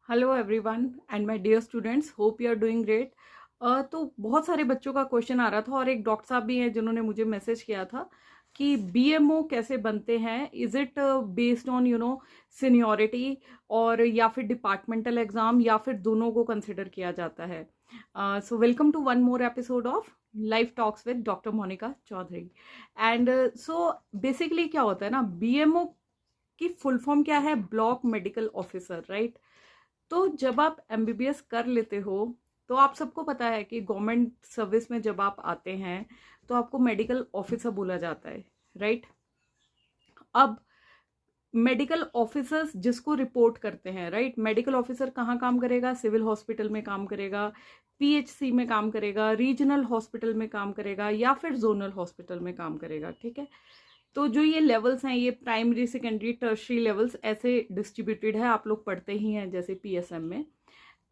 Hello everyone and my dear students, hope you are doing great. तो बहुत सारे बच्चों का क्वेश्चन आ रहा था और एक डॉक्टर साहब भी हैं जिन्होंने मुझे मैसेज किया था कि बीएमओ कैसे बनते हैं। Is it based on seniority और या फिर डिपार्टमेंटल एग्जाम या फिर दोनों को कंसिडर किया जाता है। So welcome to one more episode of life talks with doctor Monica Chaudhary. And so basically क्या होता है ना, बीएमओ की फुल फॉर्म क्या है? Block medical officer, right. तो जब आप एमबीबीएस कर लेते हो तो आप सबको पता है कि गवर्नमेंट सर्विस में जब आप आते हैं तो आपको मेडिकल ऑफिसर बोला जाता है, राइट। अब मेडिकल ऑफिसर्स जिसको रिपोर्ट करते हैं, राइट, मेडिकल ऑफिसर कहाँ काम करेगा? सिविल हॉस्पिटल में काम करेगा, पीएचसी में काम करेगा, रीजनल हॉस्पिटल में काम करेगा या फिर जोनल हॉस्पिटल में काम करेगा, ठीक है। तो जो ये लेवल्स हैं, ये प्राइमरी, सेकेंडरी, टर्शरी लेवल्स ऐसे डिस्ट्रीब्यूटेड है, आप लोग पढ़ते ही हैं जैसे पीएसएम में।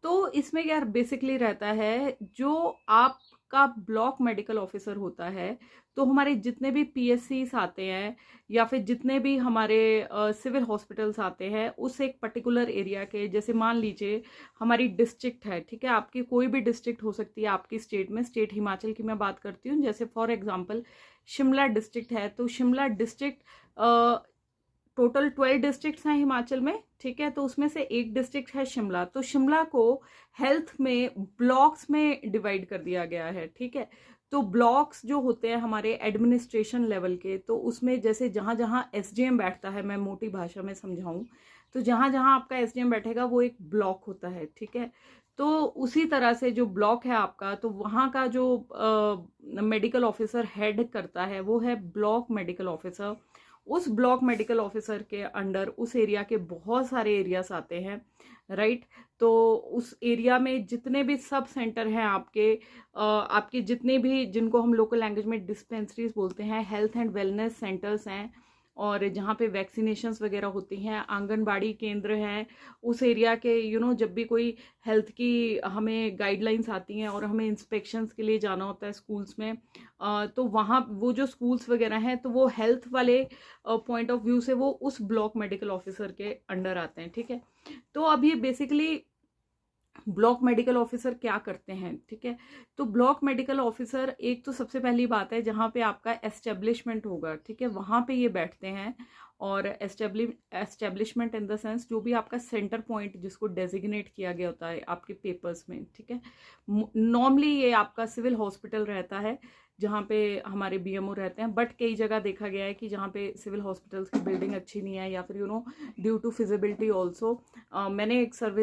तो इसमें क्या बेसिकली रहता है, जो आपका ब्लॉक मेडिकल ऑफिसर होता है, तो हमारे जितने भी पीएससीस आते हैं या फिर जितने भी हमारे सिविल हॉस्पिटल्स आते हैं उस एक पर्टिकुलर एरिया के, जैसे मान लीजिए हमारी डिस्ट्रिक्ट है, ठीक है, आपकी कोई भी डिस्ट्रिक्ट हो सकती है आपकी स्टेट में। स्टेट हिमाचल की मैं बात करती हूँ, जैसे फॉर एग्जांपल शिमला डिस्ट्रिक्ट है, तो शिमला डिस्ट्रिक्ट टोटल 12 डिस्ट्रिक्ट्स हैं हिमाचल में, ठीक है। तो उसमें से एक डिस्ट्रिक्ट है शिमला, तो शिमला को हेल्थ में ब्लॉक्स में डिवाइड कर दिया गया है, ठीक है। तो ब्लॉक्स जो होते हैं हमारे एडमिनिस्ट्रेशन लेवल के, तो उसमें जैसे जहां जहां एसडीएम बैठता है, मैं मोटी भाषा में समझाऊं तो जहां जहां आपका एसडीएम बैठेगा वो एक ब्लॉक होता है, ठीक है। तो उसी तरह से जो ब्लॉक है आपका, तो वहां का जो मेडिकल ऑफिसर हेड करता है वो है ब्लॉक मेडिकल ऑफिसर। उस ब्लॉक मेडिकल ऑफिसर के अंडर उस एरिया के बहुत सारे एरियाज आते हैं, राइट। तो उस एरिया में जितने भी सब सेंटर हैं आपके जितने भी, जिनको हम लोकल लैंग्वेज में डिस्पेंसरीज बोलते हैं, हेल्थ एंड वेलनेस सेंटर्स हैं, और जहाँ पे वैक्सीनेशंस वगैरह होती हैं, आंगनबाड़ी केंद्र हैं, उस एरिया के जब भी कोई हेल्थ की हमें गाइडलाइंस आती हैं और हमें इंस्पेक्शंस के लिए जाना होता है स्कूल्स में, तो वहाँ वो जो स्कूल्स वगैरह हैं तो वो हेल्थ वाले पॉइंट ऑफ व्यू से वो उस ब्लॉक मेडिकल ऑफिसर के अंडर आते हैं, ठीक है। तो अब ये बेसिकली ब्लॉक मेडिकल ऑफिसर क्या करते हैं, ठीक है। तो ब्लॉक मेडिकल ऑफिसर, एक तो सबसे पहली बात है जहाँ पे आपका एस्टेब्लिशमेंट होगा, ठीक है, वहाँ पे ये बैठते हैं। और एस्टेब्लिशमेंट इन द सेंस जो भी आपका सेंटर पॉइंट जिसको डेजिग्नेट किया गया होता है आपके पेपर्स में, ठीक है। नॉर्मली ये आपका सिविल हॉस्पिटल रहता है जहाँ पे हमारे बीएमओ रहते हैं, बट कई जगह देखा गया है कि जहाँ पे सिविल हॉस्पिटल्स की बिल्डिंग अच्छी नहीं है या फिर ड्यू टू फिजिबिलिटी ऑल्सो, मैंने एक सर्वे